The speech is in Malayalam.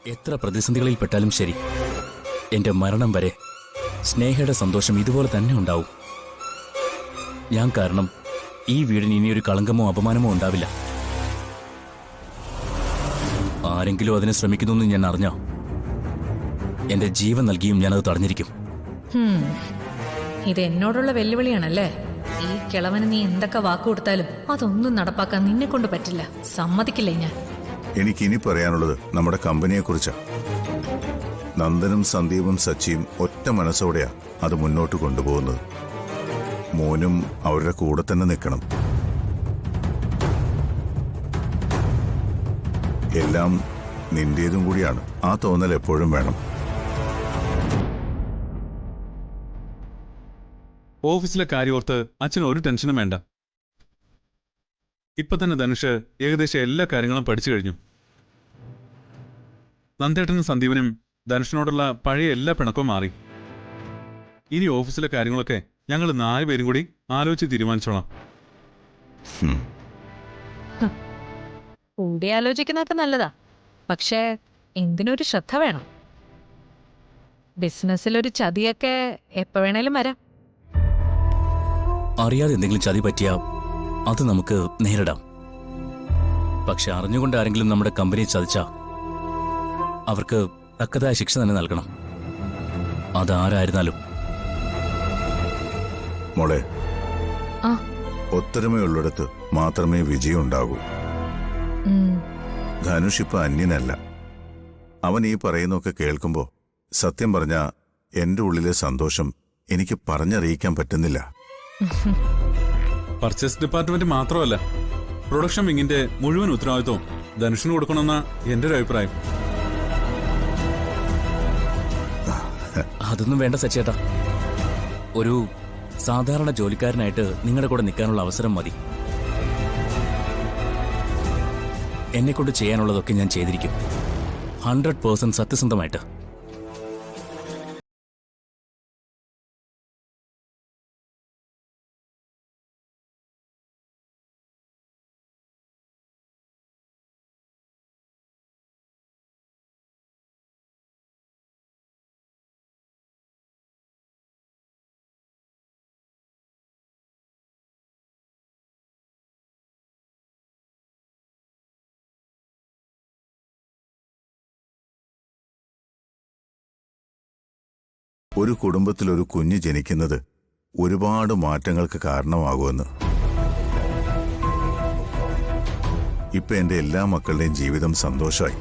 എത്ര പ്രതിസന്ധികളിൽപ്പെട്ടാലും ശരി, എന്റെ മരണം വരെ സ്നേഹയുടെ സന്തോഷം ഇതുപോലെ തന്നെ ഉണ്ടാവും. ഞാൻ കാരണം ഈ വീടിന് ഇനിയൊരു കളങ്കമോ അപമാനമോ ഉണ്ടാവില്ല. ആരെങ്കിലും അതിനെ ശ്രമിക്കുന്നു ഞാൻ അറിഞ്ഞ എന്റെ ജീവൻ നൽകിയും ഞാനത് തടഞ്ഞിരിക്കും. ഇത് എന്നോടുള്ള വെല്ലുവിളിയാണല്ലേ? ഈ കിളവന് നീ എന്തൊക്കെ വാക്ക് കൊടുത്താലും അതൊന്നും നടപ്പാക്കാൻ നിന്നെ കൊണ്ട് പറ്റില്ല. സമ്മതിക്കില്ലേ ഞാൻ. എനിക്കിനി പറയാനുള്ളത് നമ്മുടെ കമ്പനിയെ കുറിച്ചാ. നന്ദനും സന്ദീപും സച്ചിയും ഒറ്റ മനസ്സോടെയാ അത് മുന്നോട്ട് കൊണ്ടുപോകുന്നത്. മോനും അവരുടെ കൂടെ തന്നെ നിൽക്കണം. എല്ലാം നിന്റേതും കൂടിയാണ്. ആ തോന്നൽ എപ്പോഴും വേണം. ഓഫീസിലെ കാര്യോർത്ത് അച്ഛൻ ഒരു ടെൻഷനും വേണ്ട. ഇപ്പൊ തന്നെ ധനുഷ് ഏകദേശം എല്ലാ കാര്യങ്ങളും പഠിച്ചു കഴിഞ്ഞു. നന്ദേട്ടനും സന്ദീപനും ധനുഷിനോടുള്ള പഴയ എല്ലാ പിണക്കവും മാറി. ഇനി ഓഫീസിലെ കാര്യങ്ങളൊക്കെ ഞങ്ങൾ 4 പേരും കൂടി ആലോചിച്ച് തീരുമാനിച്ചോളാം. കൂടി ആലോചിക്കുന്നതൊക്കെ നല്ലതാ, പക്ഷേ എന്തിനൊരു ശ്രദ്ധ വേണം. ബിസിനസ്സിലൊരു ചതിയൊക്കെ എപ്പോ വേണേലും വരാം. അറിയാതെ എന്തെങ്കിലും ചതി പറ്റിയാ അത് നമുക്ക് നേരിടാം. പക്ഷെ അറിഞ്ഞുകൊണ്ട് ആരെങ്കിലും നമ്മുടെ കമ്പനിയെ ചതിച്ചാ അവർക്ക് തക്കതായ ശിക്ഷ തന്നെ നൽകണം. അതാരായിരുന്നാലും. മോളെ, ഒത്തൊരുമയുള്ളിടത്ത് മാത്രമേ വിജയം ഉണ്ടാകൂ. ധനുഷ് ഇപ്പൊ അന്യനല്ല. അവൻ ഈ പറയുന്നൊക്കെ കേൾക്കുമ്പോ സത്യം പറഞ്ഞ എന്റെ ഉള്ളിലെ സന്തോഷം എനിക്ക് പറഞ്ഞറിയിക്കാൻ പറ്റുന്നില്ല. പർച്ചേസ് ഡിപ്പാർട്ട്മെന്റ് മാത്രമല്ല, പ്രൊഡക്ഷൻ വിങ്ങിന്റെ മുഴുവൻ ഉത്തരവാദിത്വവും ധനുഷിന് കൊടുക്കണമെന്ന എന്റെ ഒരു അഭിപ്രായം. അതൊന്നും വേണ്ട സച്ചേട്ടാ. ഒരു സാധാരണ ജോലിക്കാരനായിട്ട് നിങ്ങളുടെ കൂടെ നിൽക്കാനുള്ള അവസരം മതി. എന്നെക്കൊണ്ട് ചെയ്യാനുള്ളതൊക്കെ ഞാൻ ചെയ്തിരിക്കും, 100% സത്യസന്ധമായിട്ട്. ഒരു കുടുംബത്തിൽ ഒരു കുഞ്ഞ് ജനിക്കുന്നത് ഒരുപാട് മാറ്റങ്ങൾക്ക് കാരണമാകുമെന്ന്. ഇപ്പൊ എന്റെ എല്ലാ മക്കളുടെയും ജീവിതം സന്തോഷമായി.